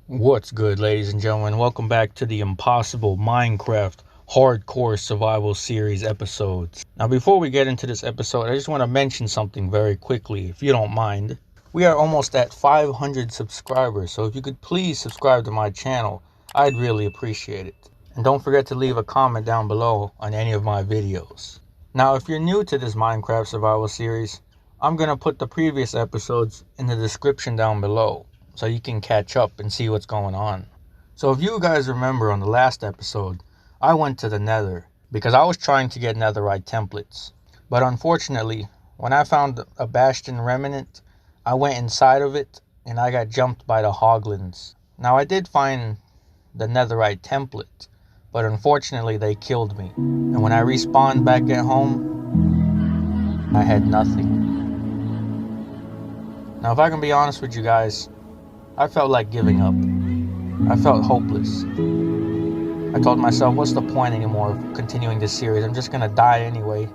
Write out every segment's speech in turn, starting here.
What's good, ladies and gentlemen? Welcome back to the Impossible Minecraft Hardcore Survival Series episodes. Now, before we get into this episode, I just want to mention something very quickly, if you don't mind. We are almost at 500 subscribers, so if you could please subscribe to my channel, I'd really appreciate it. And don't forget to leave a comment down below on any of my videos. Now, if you're new to this Minecraft Survival Series, I'm going to put the previous episodes in the description down below, so you can catch up and see what's going on. So if you guys remember on the last episode, I went to the Nether because I was trying to get netherite templates. But unfortunately, when I found a Bastion remnant, I went inside of it and I got jumped by the hoglins. Now I did find the netherite template, but unfortunately they killed me. And when I respawned back at home, I had nothing. Now if I can be honest with you guys, I felt like giving up. I felt hopeless. I told myself, what's the point anymore of continuing this series? I'm just gonna die anyway.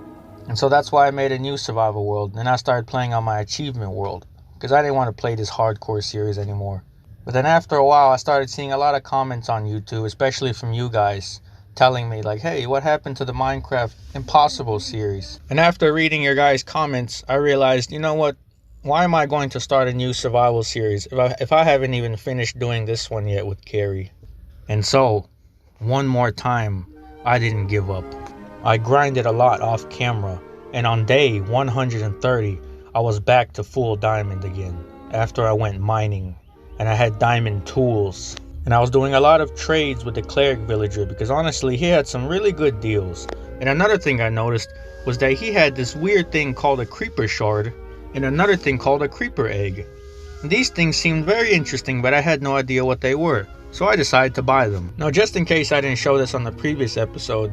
And so that's why I made a new survival world, and I started playing on my achievement world, because I didn't want to play this hardcore series anymore. But then after a while, I started seeing a lot of comments on YouTube, especially from you guys, telling me like, hey, what happened to the Minecraft Impossible series? And after reading your guys' comments, I realized, you know what? Why am I going to start a new survival series if I haven't even finished doing this one yet with Carrie? And so, one more time, I didn't give up. I grinded a lot off camera, and on day 130, I was back to full diamond again after I went mining, and I had diamond tools. And I was doing a lot of trades with the cleric villager because honestly, he had some really good deals. And another thing I noticed was that he had this weird thing called a creeper shard, and another thing called a creeper egg. These things seemed very interesting, but I had no idea what they were, so I decided to buy them. Now, just in case I didn't show this on the previous episode,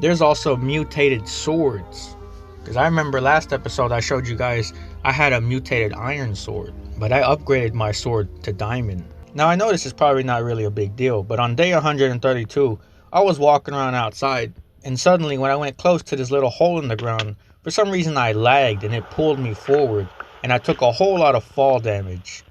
there's also mutated swords. Because I remember last episode I showed you guys I had a mutated iron sword, but I upgraded my sword to diamond. Now I know this is probably not really a big deal, but on day 132, I was walking around outside, and suddenly when I went close to this little hole in the ground, for some reason I lagged and it pulled me forward, and I took a whole lot of fall damage,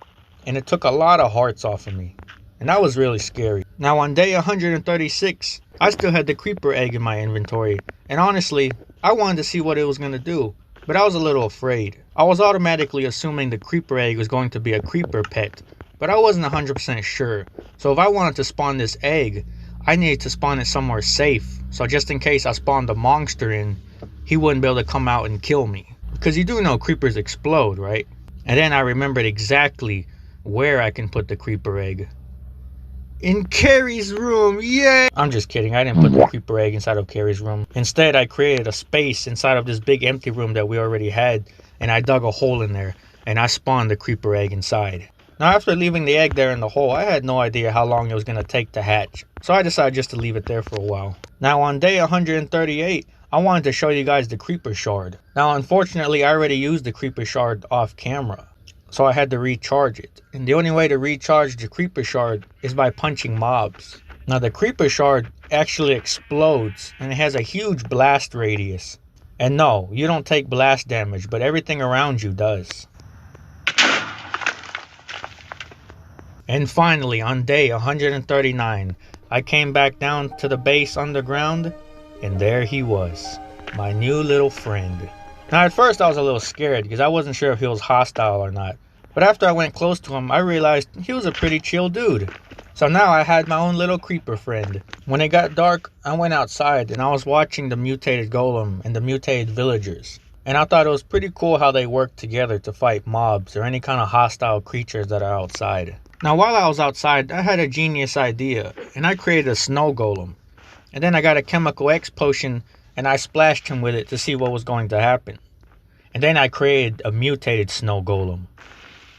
and it took a lot of hearts off of me, and that was really scary. Now on day 136, I still had the creeper egg in my inventory, and honestly, I wanted to see what it was going to do, but I was a little afraid. I was automatically assuming the creeper egg was going to be a creeper pet, but I wasn't 100% sure. So if I wanted to spawn this egg, I needed to spawn it somewhere safe, so just in case I spawned a monster in, he wouldn't be able to come out and kill me. Because you do know creepers explode, right? And then I remembered exactly where I can put the creeper egg. In Carrie's room, yeah! I'm just kidding, I didn't put the creeper egg inside of Carrie's room. Instead, I created a space inside of this big empty room that we already had, and I dug a hole in there, and I spawned the creeper egg inside. Now, after leaving the egg there in the hole, I had no idea how long it was going to take to hatch, so I decided just to leave it there for a while. Now, on day 138, I wanted to show you guys the creeper shard. Now, unfortunately, I already used the creeper shard off camera, so I had to recharge it. And the only way to recharge the creeper shard is by punching mobs. Now, the creeper shard actually explodes, and it has a huge blast radius. And no, you don't take blast damage, but everything around you does. And finally, on day 139, I came back down to the base underground, and there he was, my new little friend. Now at first I was a little scared because I wasn't sure if he was hostile or not. But after I went close to him, I realized he was a pretty chill dude. So now I had my own little creeper friend. When it got dark, I went outside and I was watching the mutated golem and the mutated villagers. And I thought it was pretty cool how they worked together to fight mobs or any kind of hostile creatures that are outside. Now while I was outside, I had a genius idea, and I created a snow golem. And then I got a chemical X potion, and I splashed him with it to see what was going to happen. And then I created a mutated snow golem.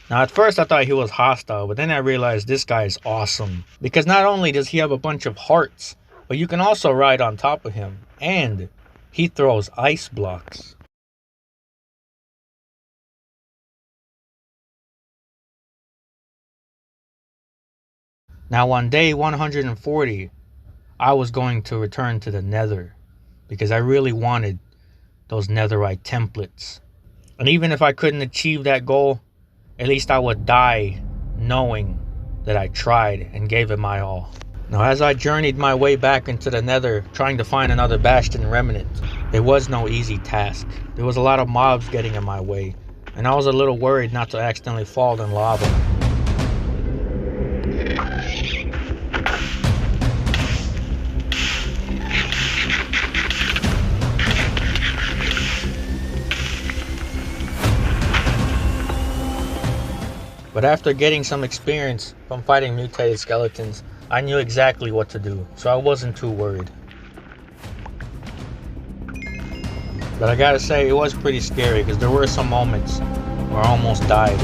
Now at first I thought he was hostile, but then I realized this guy is awesome. Because not only does he have a bunch of hearts, but you can also ride on top of him. And he throws ice blocks. Now on day 140, I was going to return to the Nether because I really wanted those netherite templates. And even if I couldn't achieve that goal, at least I would die knowing that I tried and gave it my all. Now, as I journeyed my way back into the Nether, trying to find another Bastion remnant, it was no easy task. There was a lot of mobs getting in my way, and I was a little worried not to accidentally fall in lava. But after getting some experience from fighting mutated skeletons, I knew exactly what to do, so I wasn't too worried. But I gotta say, it was pretty scary because there were some moments where I almost died.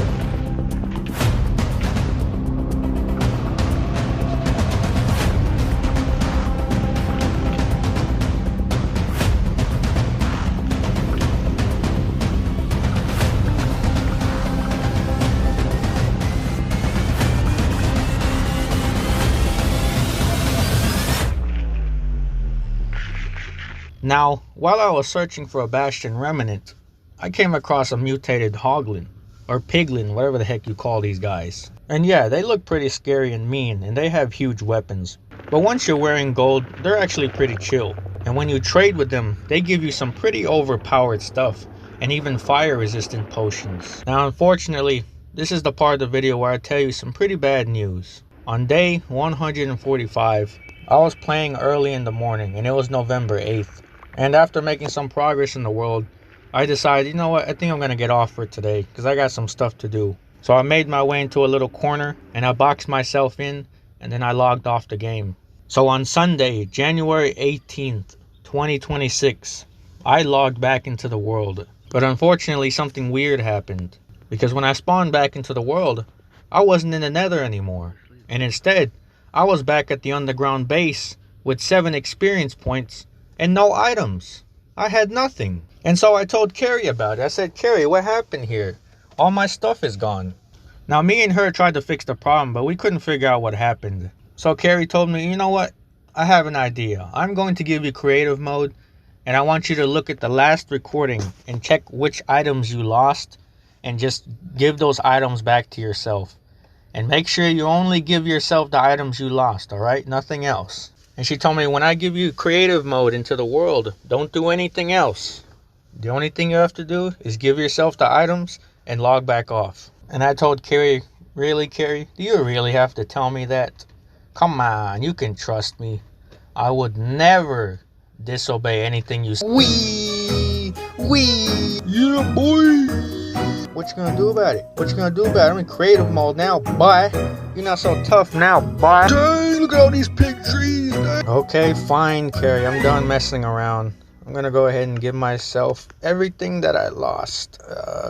Now, while I was searching for a Bastion remnant, I came across a mutated hoglin, or piglin, whatever the heck you call these guys. And yeah, they look pretty scary and mean, and they have huge weapons. But once you're wearing gold, they're actually pretty chill. And when you trade with them, they give you some pretty overpowered stuff, and even fire-resistant potions. Now, unfortunately, this is the part of the video where I tell you some pretty bad news. On day 145, I was playing early in the morning, and it was November 8th. And after making some progress in the world, I decided, you know what, I think I'm going to get off for today because I got some stuff to do. So I made my way into a little corner and I boxed myself in and then I logged off the game. So on Sunday, January 18th, 2026, I logged back into the world. But unfortunately, something weird happened. Because when I spawned back into the world, I wasn't in the Nether anymore. And instead, I was back at the underground base with 7 experience points and no items. I had nothing. And so I told Carrie about it. I said, Carrie, what happened here? All my stuff is gone. Now, me and her tried to fix the problem, but we couldn't figure out what happened. So Carrie told me, you know what? I have an idea. I'm going to give you creative mode, and I want you to look at the last recording and check which items you lost, and just give those items back to yourself. And make sure you only give yourself the items you lost, alright? Nothing else. And she told me, when I give you creative mode into the world, don't do anything else. The only thing you have to do is give yourself the items and log back off. And I told Carrie, really, Carrie? Do you really have to tell me that? Come on, you can trust me. I would never disobey anything you say. Wee! Yeah, boy! What you gonna do about it? What you gonna do about it? I'm in creative mode now, boy. You're not so tough now, boy. Dang, look at all these pig trees. Dang. Okay, fine, Carrie. I'm done messing around. I'm gonna go ahead and give myself everything that I lost.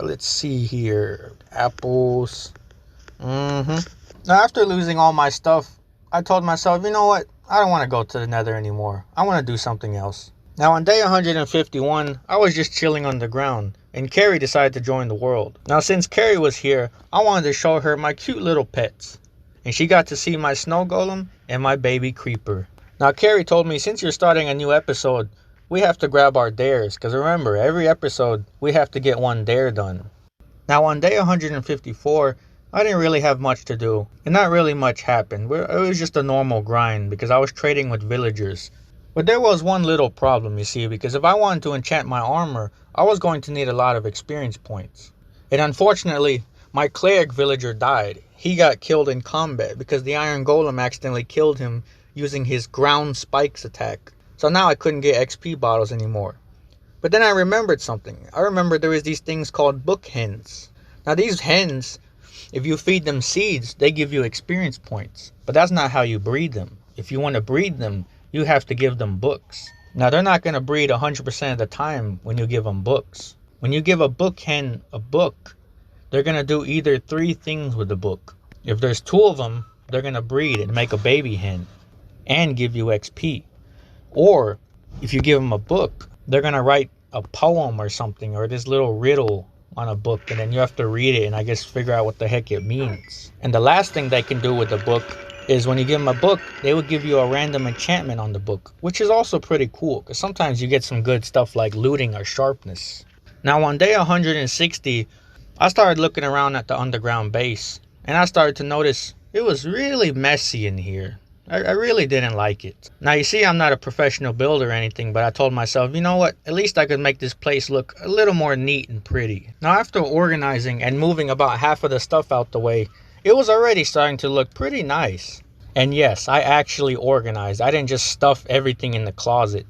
Let's see here. Apples. Now, after losing all my stuff, I told myself, you know what? I don't want to go to the Nether anymore. I want to do something else. Now, on day 151, I was just chilling on the ground, and Carrie decided to join the world. Now, since Carrie was here, I wanted to show her my cute little pets. And she got to see my snow golem and my baby creeper. Now, Carrie told me, since you're starting a new episode, we have to grab our dares. Because remember, every episode, we have to get one dare done. Now, on day 154, I didn't really have much to do. And not really much happened. It was just a normal grind because I was trading with villagers. But there was one little problem, you see, because if I wanted to enchant my armor, I was going to need a lot of experience points. And unfortunately, my cleric villager died. He got killed in combat because the iron golem accidentally killed him using his ground spikes attack. So now I couldn't get XP bottles anymore. But then I remembered something. I remembered there was these things called book hens. Now these hens, if you feed them seeds, they give you experience points. But that's not how you breed them. If you want to breed them, you have to give them books. Now, they're not going to breed 100% of the time when you give them books. When you give a book hen a book, they're going to do either 3 things with the book. If there's 2 of them, they're going to breed and make a baby hen and give you XP. Or, if you give them a book, they're going to write a poem or something, or this little riddle on a book, and then you have to read it and I guess figure out what the heck it means. And the last thing they can do with the book is when you give them a book, they will give you a random enchantment on the book, which is also pretty cool because sometimes you get some good stuff like looting or sharpness. Now on day 160, I started looking around at the underground base and I started to notice It was really messy in here. I really didn't like it. Now you see I'm not a professional builder or anything, but I told myself, you know what, at least I could make this place look a little more neat and pretty. Now after organizing and moving about half of the stuff out the way, it was already starting to look pretty nice. And yes, I actually organized. I didn't just stuff everything in the closet.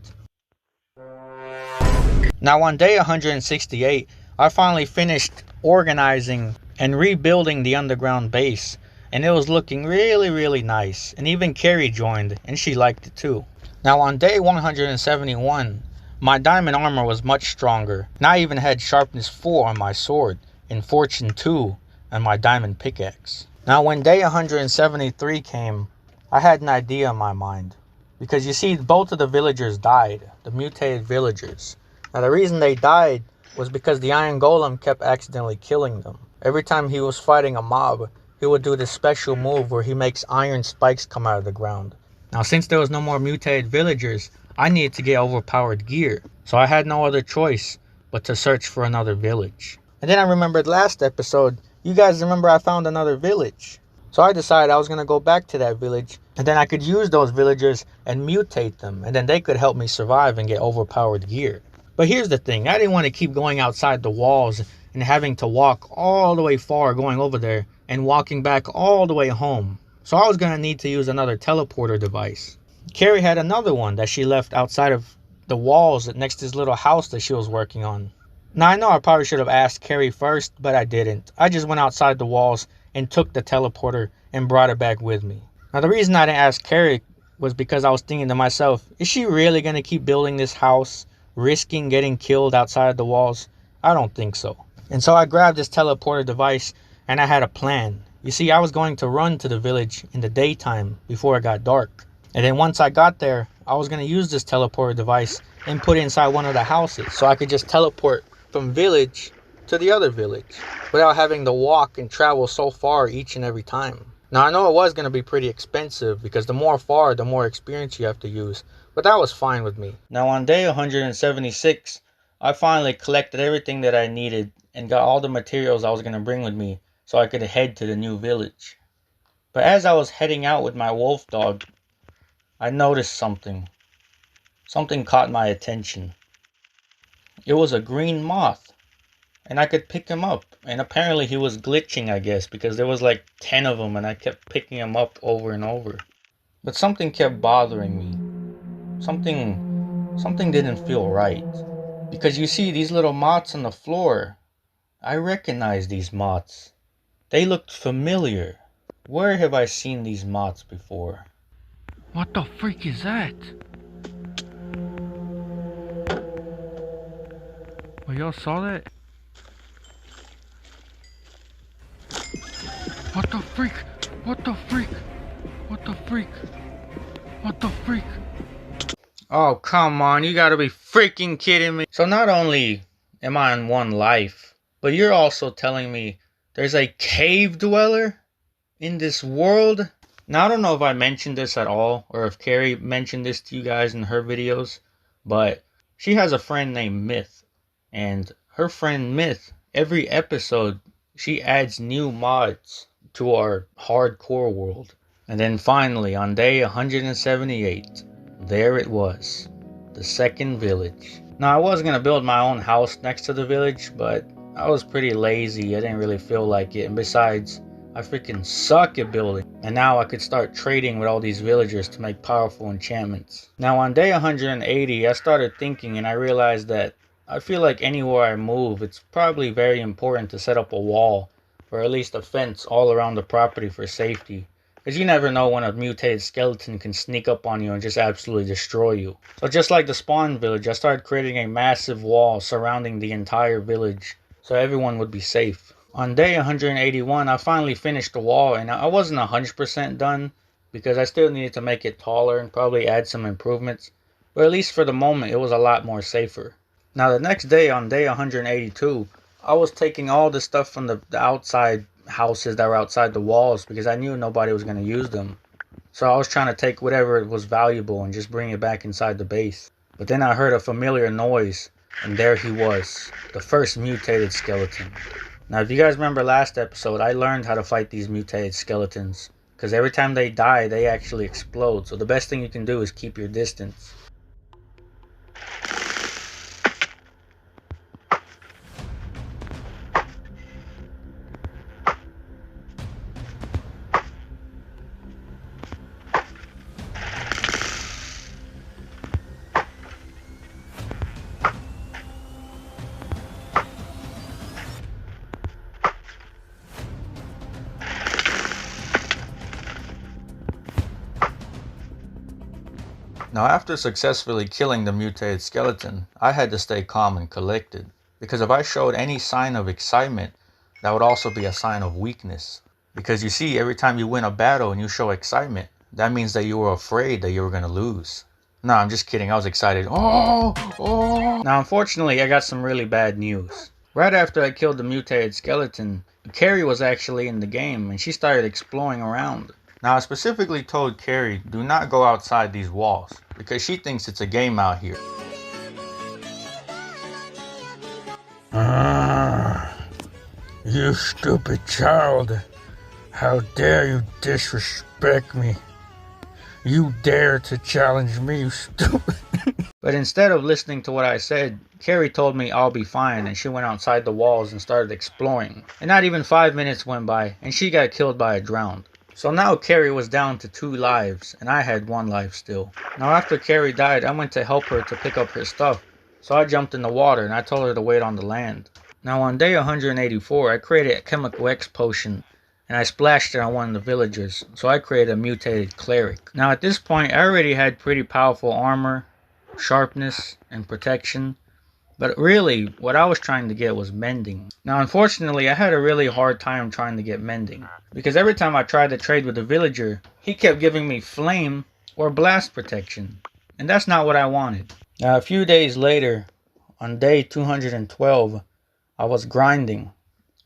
Now on day 168, I finally finished organizing and rebuilding the underground base. And it was looking really nice. And even Carrie joined, and she liked it too. Now on day 171, my diamond armor was much stronger. And I even had sharpness 4 on my sword, and fortune 2 on my diamond pickaxe. Now when day 173 came, I had an idea in my mind. Because you see, both of the villagers died, the mutated villagers. Now the reason they died was because the iron golem kept accidentally killing them. Every time he was fighting a mob, he would do this special move where he makes iron spikes come out of the ground. Now since there was no more mutated villagers, I needed to get overpowered gear. So I had no other choice but to search for another village. And then I remembered last episode, you guys remember I found another village. So I decided I was going to go back to that village, and then I could use those villagers and mutate them, and then they could help me survive and get overpowered gear. But here's the thing, I didn't want to keep going outside the walls and having to walk all the way far going over there and walking back all the way home. So I was going to need to use another teleporter device. Carrie had another one that she left outside of the walls next to this little house that she was working on. Now I know I probably should have asked Carrie first, but I didn't. I just went outside the walls and took the teleporter and brought it back with me. Now the reason I didn't ask Carrie was because I was thinking to myself, is she really going to keep building this house, risking getting killed outside the walls? I don't think so. And so I grabbed this teleporter device and I had a plan. You see, I was going to run to the village in the daytime before it got dark. And then once I got there, I was going to use this teleporter device and put it inside one of the houses so I could just teleport from village to the other village without having to walk and travel so far each and every time. Now I know it was going to be pretty expensive because the more far, the more experience you have to use, but that was fine with me. Now on day 176, I finally collected everything that I needed and got all the materials I was going to bring with me so I could head to the new village. But as I was heading out with my wolf dog, I noticed something. Something caught my attention. It was a green moth, and I could pick him up. And apparently he was glitching, I guess, because there was like 10 of them and I kept picking him up over and over. But something kept bothering me. Something didn't feel right. Because you see these little moths on the floor. I recognize these moths. They looked familiar. Where have I seen these moths before? What the freak is that? Oh, y'all saw that? What the freak? What the freak? What the freak? What the freak? Oh, come on. You gotta be freaking kidding me. So not only am I on one life, but you're also telling me there's a cave dweller in this world? Now, I don't know if I mentioned this at all, or if Carrie mentioned this to you guys in her videos, but she has a friend named Myth. And her friend Myth, every episode, she adds new mods to our hardcore world. And then finally, on day 178, there it was, the second village. Now, I was going to build my own house next to the village, but I was pretty lazy. I didn't really feel like it. And besides, I freaking suck at building. And now I could start trading with all these villagers to make powerful enchantments. Now on day 180, I started thinking and I realized that I feel like anywhere I move, it's probably very important to set up a wall or at least a fence all around the property for safety. Because you never know when a mutated skeleton can sneak up on you and just absolutely destroy you. So just like the spawn village, I started creating a massive wall surrounding the entire village so everyone would be safe. On day 181, I finally finished the wall, and I wasn't 100% done because I still needed to make it taller and probably add some improvements. But at least for the moment, it was a lot more safer. Now the next day, on day 182, I was taking all the stuff from the outside houses that were outside the walls because I knew nobody was going to use them. So I was trying to take whatever was valuable and just bring it back inside the base. But then I heard a familiar noise, and there he was, the first mutated skeleton. Now, if you guys remember last episode, I learned how to fight these mutated skeletons because every time they die, they actually explode. So the best thing you can do is keep your distance. Now, after successfully killing the mutated skeleton, I had to stay calm and collected, because if I showed any sign of excitement, that would also be a sign of weakness. Because you see, every time you win a battle and you show excitement, that means that you were afraid that you were going to lose. No, I'm just kidding, I was excited. Oh! Now, unfortunately, I got some really bad news. Right after I killed the mutated skeleton, Carrie was actually in the game, and she started exploring around. Now, I specifically told Carrie, do not go outside these walls, because she thinks it's a game out here. You stupid child. How dare you disrespect me? You dare to challenge me, you stupid. But instead of listening to what I said, Carrie told me I'll be fine, and she went outside the walls and started exploring. And not even 5 minutes went by, and she got killed by a drowned. So now Carrie was down to 2 lives, and I had 1 life still. Now after Carrie died, I went to help her to pick up her stuff. So I jumped in the water, and I told her to wait on the land. Now on day 184, I created a chemical X potion, and I splashed it on one of the villagers, so I created a mutated cleric. Now at this point, I already had pretty powerful armor, sharpness, and protection. But really, what I was trying to get was mending. Now unfortunately, I had a really hard time trying to get mending, because every time I tried to trade with a villager, he kept giving me flame or blast protection, and that's not what I wanted. Now a few days later, on day 212, I was grinding,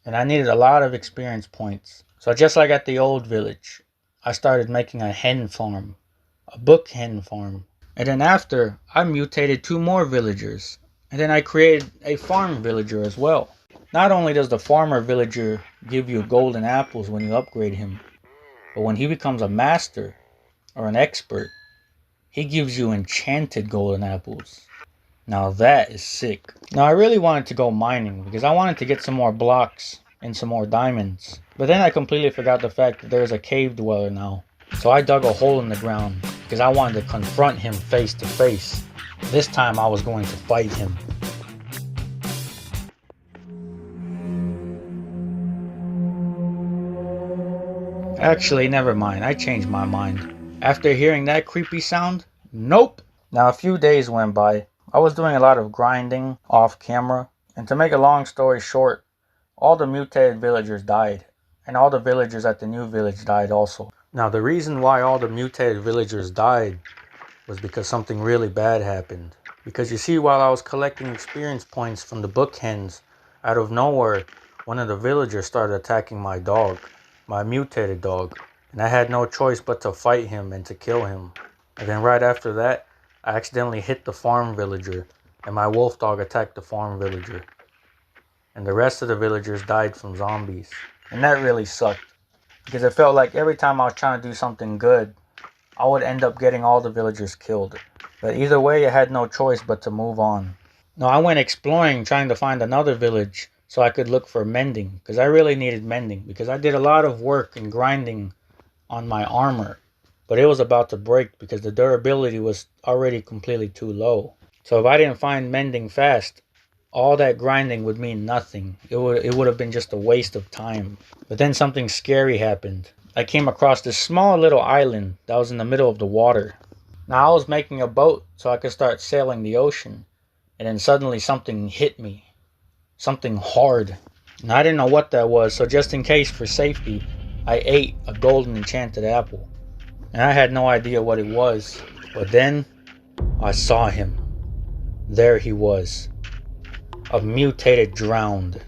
and I needed a lot of experience points. So just like at the old village, I started making a hen farm, a book hen farm. And then after, I mutated 2 more villagers. And then I created a farm villager as well. Not only does the farmer villager give you golden apples when you upgrade him, but when he becomes a master or an expert, he gives you enchanted golden apples. Now that is sick. Now I really wanted to go mining because I wanted to get some more blocks and some more diamonds. But then I completely forgot the fact that there's a cave dweller now. So I dug a hole in the ground because I wanted to confront him face to face. This time I was going to fight him. Actually, never mind. I changed my mind. After hearing that creepy sound, nope. Now a few days went by. I was doing a lot of grinding off camera. And to make a long story short, all the mutated villagers died. And all the villagers at the new village died also. Now the reason why all the mutated villagers died was because something really bad happened. Because you see, while I was collecting experience points from the book hens, out of nowhere, one of the villagers started attacking my dog, my mutated dog. And I had no choice but to fight him and to kill him. And then right after that, I accidentally hit the farm villager, and my wolf dog attacked the farm villager. And the rest of the villagers died from zombies. And that really sucked, because it felt like every time I was trying to do something good, I would end up getting all the villagers killed. But either way, I had no choice but to move on. Now I went exploring trying to find another village so I could look for mending, because I really needed mending, because I did a lot of work and grinding on my armor, but it was about to break because the durability was already completely too low. So if I didn't find mending fast, all that grinding would mean nothing. It would have been just a waste of time. But then something scary happened. I came across this small little island that was in the middle of the water. Now I was making a boat so I could start sailing the ocean, and then suddenly something hit me. Something hard. And I didn't know what that was, so just in case, for safety, I ate a golden enchanted apple. And I had no idea what it was. But then I saw him. There he was. A mutated drowned.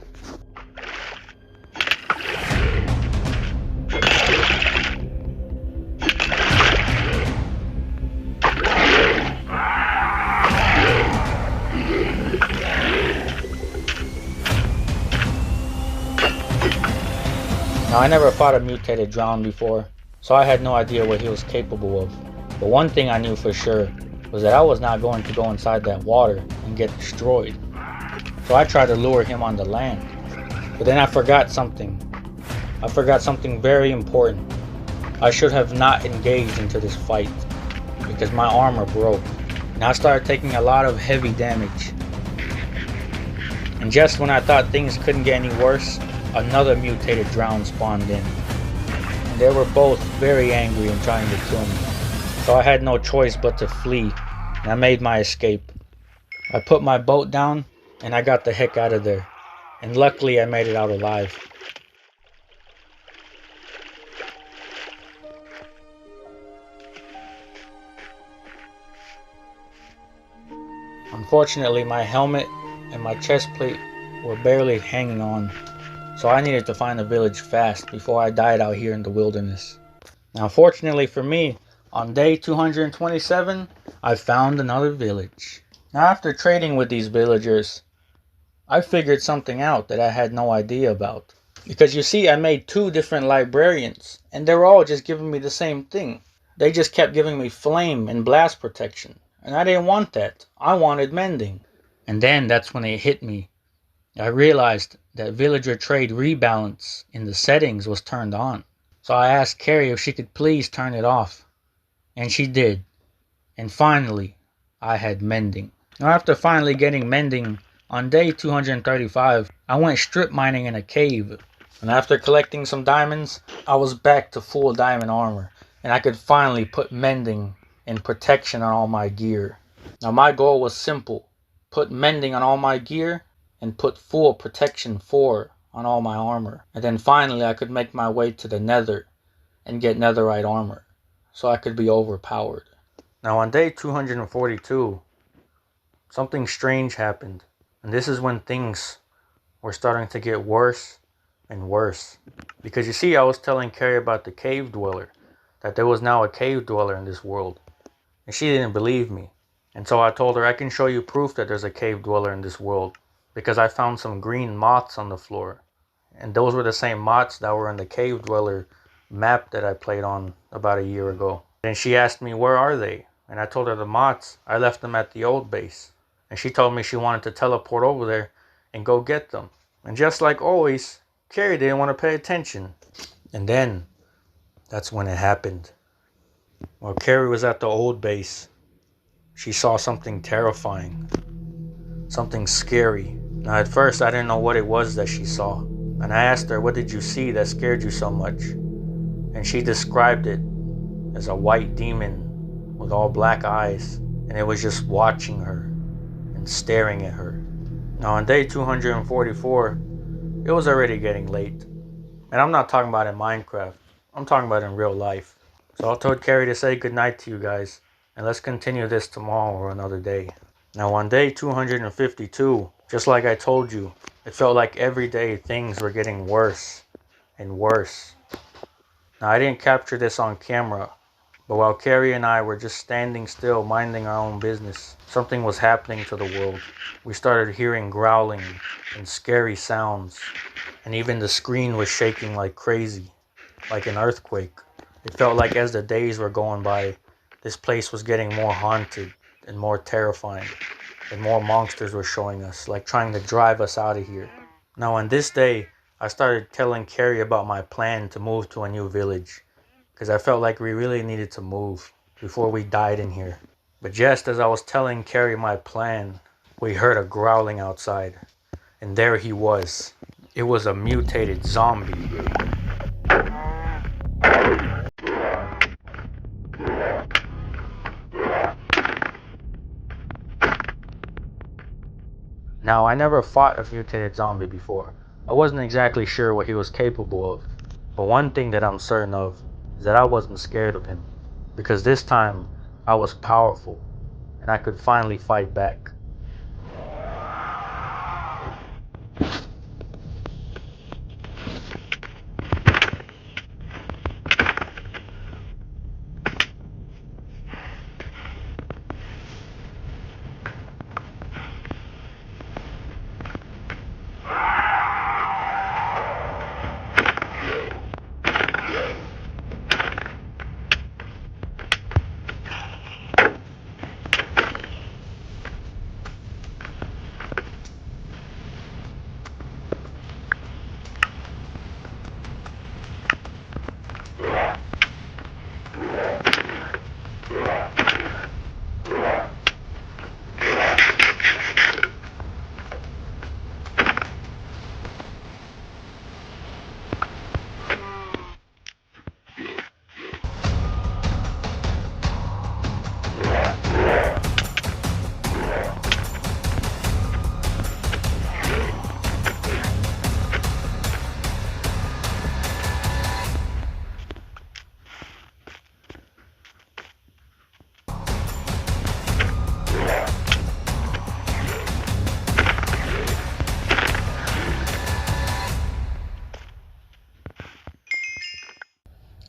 Now I never fought a mutated drowned before, so I had no idea what he was capable of. But one thing I knew for sure was that I was not going to go inside that water and get destroyed. So I tried to lure him on the land. But then I forgot something. I forgot something very important. I should have not engaged into this fight because my armor broke. And I started taking a lot of heavy damage. And just when I thought things couldn't get any worse, another mutated drown spawned in. And they were both very angry and trying to kill me. So I had no choice but to flee, and I made my escape. I put my boat down, and I got the heck out of there. And luckily I made it out alive. Unfortunately, my helmet and my chest plate were barely hanging on, so I needed to find a village fast before I died out here in the wilderness. Now, fortunately for me, on day 227, I found another village. Now, after trading with these villagers, I figured something out that I had no idea about. Because you see, I made two different librarians, and they were all just giving me the same thing. They just kept giving me flame and blast protection, and I didn't want that. I wanted mending. And then that's when it hit me. I realized that villager trade rebalance in the settings was turned on. So I asked Carrie if she could please turn it off. And she did. And finally, I had mending. Now after finally getting mending, on day 235, I went strip mining in a cave. And after collecting some diamonds, I was back to full diamond armor. And I could finally put mending and protection on all my gear. Now my goal was simple. Put mending on all my gear and put full protection 4 on all my armor. And then finally I could make my way to the Nether and get netherite armor so I could be overpowered. Now on day 242, something strange happened. And this is when things were starting to get worse and worse. Because you see, I was telling Carrie about the cave dweller, that there was now a cave dweller in this world. And she didn't believe me. And so I told her I can show you proof that there's a cave dweller in this world. Because I found some green moths on the floor. And those were the same moths that were in the cave dweller map that I played on about a year ago. And she asked me, where are they? And I told her the moths, I left them at the old base. And she told me she wanted to teleport over there and go get them. And just like always, Carrie didn't want to pay attention. And then, that's when it happened. While Carrie was at the old base, she saw something terrifying. Something scary. Now at first I didn't know what it was that she saw. And I asked her, what did you see that scared you so much? And she described it as a white demon with all black eyes. And it was just watching her and staring at her. Now on day 244, it was already getting late. And I'm not talking about in Minecraft. I'm talking about in real life. So I told Carrie to say goodnight to you guys. And let's continue this tomorrow or another day. Now on day 252, just like I told you, it felt like every day things were getting worse and worse. Now I didn't capture this on camera, but while Carrie and I were just standing still minding our own business, something was happening to the world. We started hearing growling and scary sounds, and even the screen was shaking like crazy, like an earthquake. It felt like as the days were going by, this place was getting more haunted and more terrifying, and more monsters were showing us, like trying to drive us out of here. Now on this day, I started telling Carrie about my plan to move to a new village, because I felt like we really needed to move before we died in here. But just as I was telling Carrie my plan, we heard a growling outside, and there he was. It was a mutated zombie. Now, I never fought a mutated zombie before. I wasn't exactly sure what he was capable of. But one thing that I'm certain of is that I wasn't scared of him. Because this time, I was powerful. And I could finally fight back.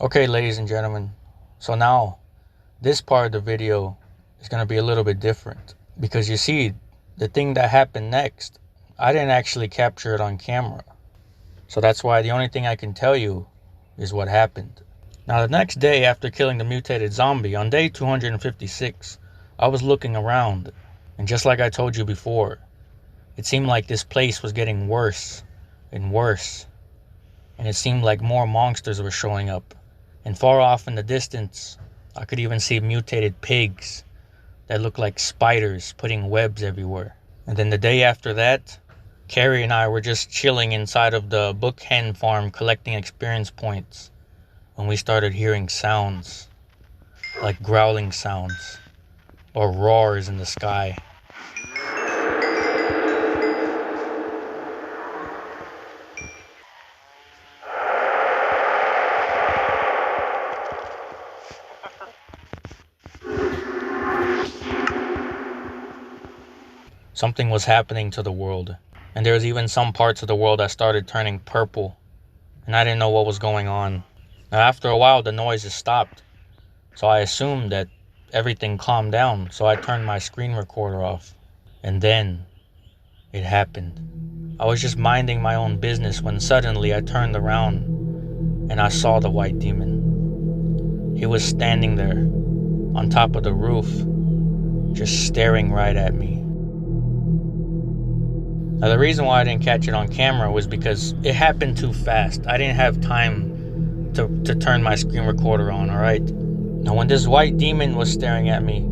Okay, ladies and gentlemen, so now this part of the video is going to be a little bit different because you see, the thing that happened next, I didn't actually capture it on camera. So that's why the only thing I can tell you is what happened. Now, the next day after killing the mutated zombie, on day 256, I was looking around, and just like I told you before, it seemed like this place was getting worse and worse, and it seemed like more monsters were showing up. And far off in the distance, I could even see mutated pigs that looked like spiders putting webs everywhere. And then the day after that, Carrie and I were just chilling inside of the book hen farm collecting experience points when we started hearing sounds, like growling sounds or roars in the sky. Something was happening to the world, and there was even some parts of the world that started turning purple, and I didn't know what was going on. Now, after a while, the noises stopped, so I assumed that everything calmed down, so I turned my screen recorder off. And then it happened. I was just minding my own business when suddenly I turned around and I saw the white demon. He was standing there on top of the roof, just staring right at me. Now, the reason why I didn't catch it on camera was because it happened too fast. I didn't have time to turn my screen recorder on, alright? Now, when this white demon was staring at me,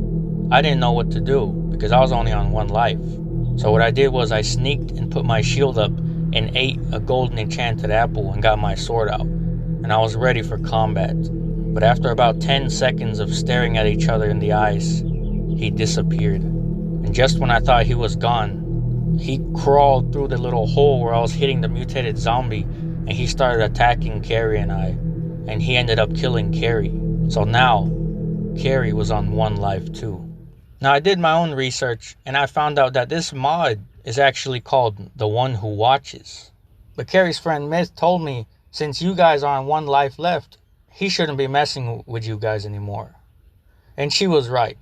I didn't know what to do because I was only on one life. So what I did was I sneaked and put my shield up and ate a golden enchanted apple and got my sword out. And I was ready for combat. But after about 10 seconds of staring at each other in the eyes, he disappeared. And just when I thought he was gone, he crawled through the little hole where I was hitting the mutated zombie, and he started attacking Carrie and I. And he ended up killing Carrie. So now, Carrie was on one life too. Now, I did my own research, and I found out that this mod is actually called The One Who Watches. But Carrie's friend Myth told me, since you guys are on one life left, he shouldn't be messing with you guys anymore. And she was right.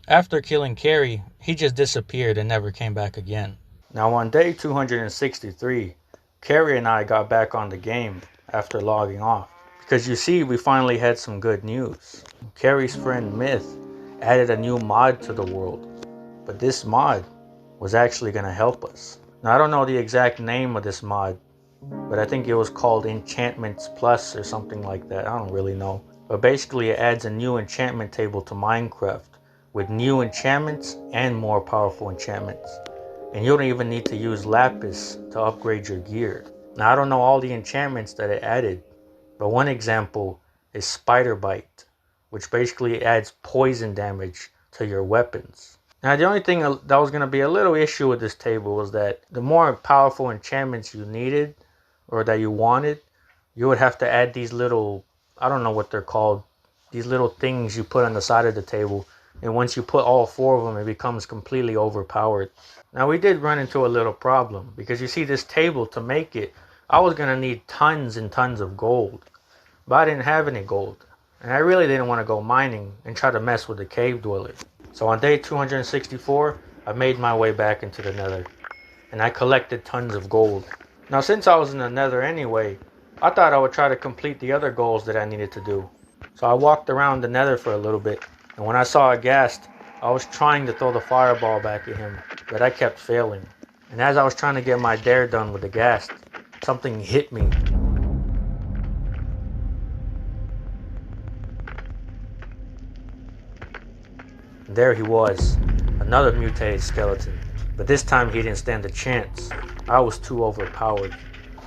After killing Carrie, he just disappeared and never came back again. Now, on day 263, Carrie and I got back on the game after logging off. Because you see, we finally had some good news. Carrie's friend Myth added a new mod to the world. But this mod was actually going to help us. Now, I don't know the exact name of this mod, but I think it was called Enchantments Plus or something like that. I don't really know. But basically, it adds a new enchantment table to Minecraft with new enchantments and more powerful enchantments. And you don't even need to use lapis to upgrade your gear. Now, I don't know all the enchantments that it added, but one example is Spider Bite, which basically adds poison damage to your weapons. Now, the only thing that was going to be a little issue with this table was that the more powerful enchantments you needed or that you wanted, you would have to add these little, I don't know what they're called, these little things you put on the side of the table. And once you put all four of them, it becomes completely overpowered. Now, we did run into a little problem because you see, this table, to make it, I was going to need tons and tons of gold. But I didn't have any gold. And I really didn't want to go mining and try to mess with the cave dweller. So on day 264, I made my way back into the Nether. And I collected tons of gold. Now, since I was in the Nether anyway, I thought I would try to complete the other goals that I needed to do. So I walked around the Nether for a little bit. And when I saw a ghast, I was trying to throw the fireball back at him, but I kept failing. And as I was trying to get my dare done with the ghast, something hit me. And there he was, another mutated skeleton. But this time he didn't stand a chance. I was too overpowered.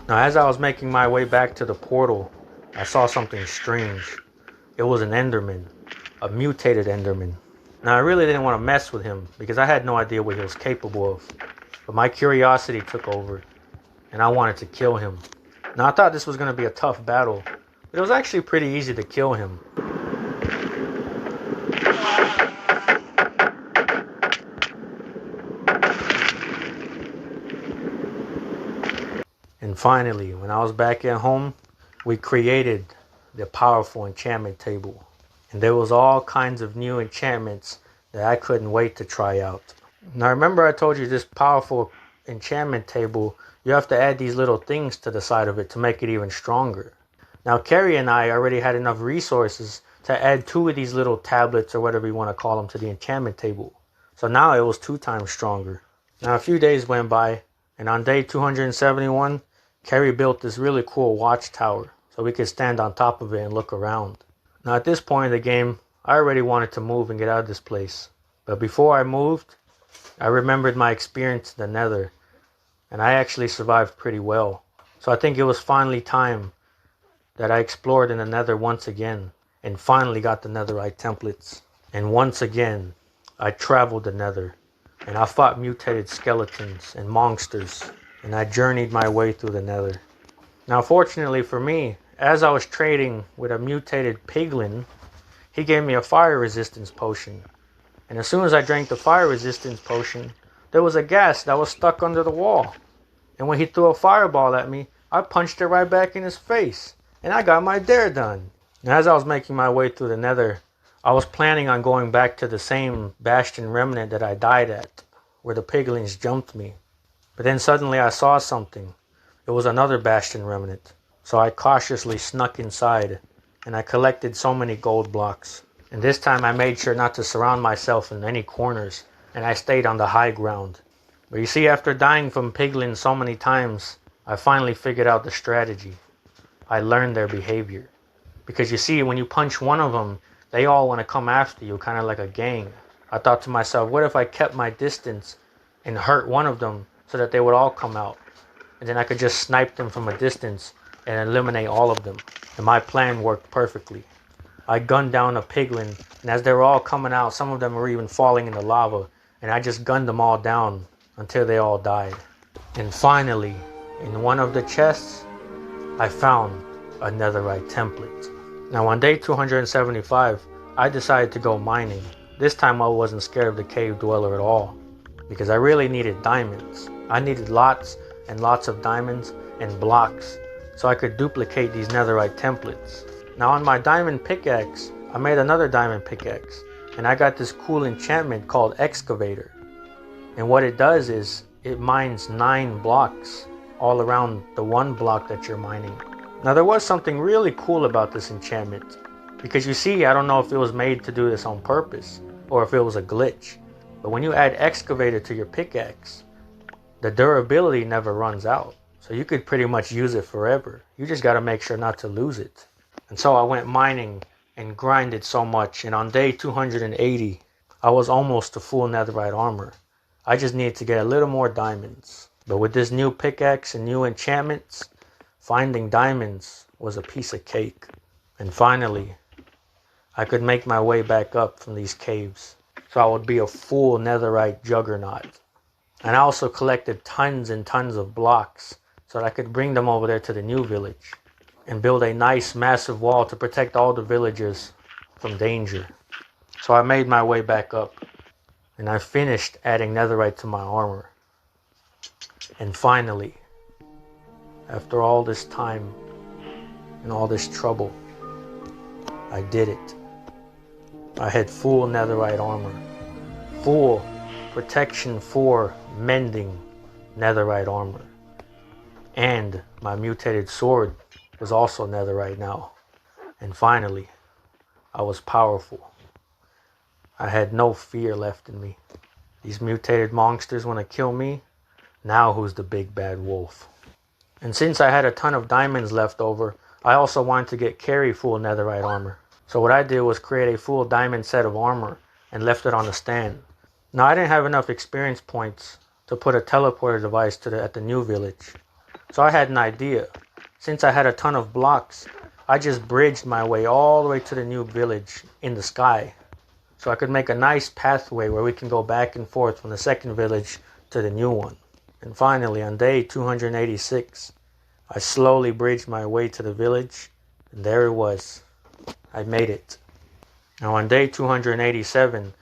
Now, as I was making my way back to the portal, I saw something strange. It was an Enderman. A mutated Enderman. Now, I really didn't want to mess with him because I had no idea what he was capable of. But my curiosity took over, and I wanted to kill him. Now, I thought this was going to be a tough battle, but it was actually pretty easy to kill him. And finally, when I was back at home, we created the powerful enchantment table. And there was all kinds of new enchantments that I couldn't wait to try out. Now remember I told you this powerful enchantment table, you have to add these little things to the side of it to make it even stronger. Now Carrie and I already had enough resources to add 2 of these little tablets or whatever you want to call them to the enchantment table. So now it was 2 times stronger. Now a few days went by, and on day 271, Carrie built this really cool watchtower so we could stand on top of it and look around. Now at this point in the game, I already wanted to move and get out of this place. But before I moved, I remembered my experience in the Nether, and I actually survived pretty well. So I think it was finally time that I explored in the Nether once again, and finally got the Netherite templates. And once again, I traveled the Nether, and I fought mutated skeletons and monsters, and I journeyed my way through the Nether. Now fortunately for me, as I was trading with a mutated piglin, he gave me a fire resistance potion. And as soon as I drank the fire resistance potion, there was a ghast that was stuck under the wall. And when he threw a fireball at me, I punched it right back in his face. And I got my dare done. And as I was making my way through the Nether, I was planning on going back to the same bastion remnant that I died at, where the piglins jumped me. But then suddenly I saw something. It was another bastion remnant. So I cautiously snuck inside, and I collected so many gold blocks. And this time I made sure not to surround myself in any corners, and I stayed on the high ground. But you see, after dying from piglins so many times, I finally figured out the strategy. I learned their behavior. Because you see, when you punch one of them, they all want to come after you, kind of like a gang. I thought to myself, what if I kept my distance and hurt one of them so that they would all come out? And then I could just snipe them from a distance and eliminate all of them. And my plan worked perfectly. I gunned down a piglin, and as they were all coming out, some of them were even falling in the lava, and I just gunned them all down until they all died. And finally, in one of the chests, I found a netherite template. Now on day 275, I decided to go mining. This time I wasn't scared of the cave dweller at all, because I really needed diamonds. I needed lots and lots of diamonds and blocks so I could duplicate these netherite templates. Now on my diamond pickaxe, I made another diamond pickaxe, and I got this cool enchantment called excavator. And what it does is it mines 9 blocks all around the 1 block that you're mining. Now there was something really cool about this enchantment, because you see, I don't know if it was made to do this on purpose or if it was a glitch, but when you add excavator to your pickaxe, the durability never runs out. So you could pretty much use it forever. You just got to make sure not to lose it. And so I went mining and grinded so much, and on day 280, I was almost to full netherite armor. I just needed to get a little more diamonds. But with this new pickaxe and new enchantments, finding diamonds was a piece of cake. And finally, I could make my way back up from these caves, so I would be a full netherite juggernaut. And I also collected tons and tons of blocks so that I could bring them over there to the new village and build a nice massive wall to protect all the villagers from danger. So I made my way back up, and I finished adding netherite to my armor. And finally, after all this time and all this trouble, I did it. I had full netherite armor, full protection for mending netherite armor, and my mutated sword was also netherite now. And finally, I was powerful. I had no fear left in me. These mutated monsters want to kill me. Now who's the big bad wolf? And since I had a ton of diamonds left over, I also wanted to get Carrie full netherite armor. So what I did was create a full diamond set of armor and left it on the stand. Now I didn't have enough experience points to put a teleporter device at the new village. So I had an idea. Since I had a ton of blocks, I just bridged my way all the way to the new village in the sky. So I could make a nice pathway where we can go back and forth from the second village to the new one. And finally, on day 286, I slowly bridged my way to the village, and there it was. I made it. Now on day 287,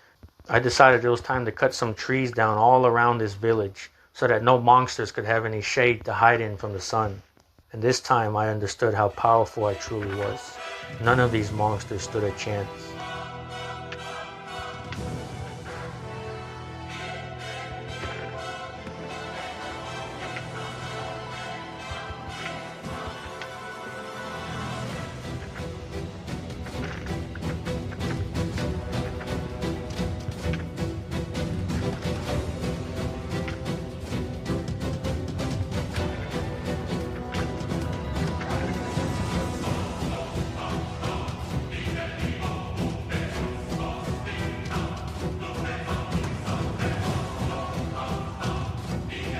I decided it was time to cut some trees down all around this village so that no monsters could have any shade to hide in from the sun. And this time I understood how powerful I truly was. None of these monsters stood a chance.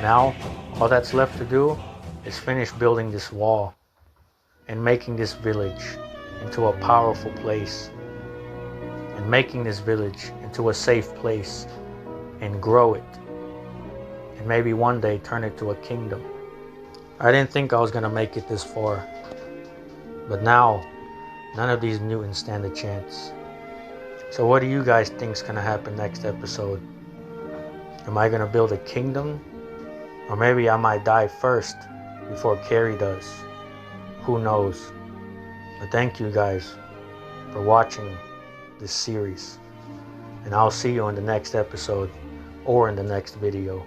Now, all that's left to do is finish building this wall and making this village into a powerful place, and making this village into a safe place, and grow it, and maybe one day turn it to a kingdom. I didn't think I was gonna make it this far, but now none of these mutants stand a chance. So what do you guys think's gonna happen next episode? Am I gonna build a kingdom? Or maybe I might die first before Carrie does. Who knows? But thank you guys for watching this series. And I'll see you in the next episode or in the next video.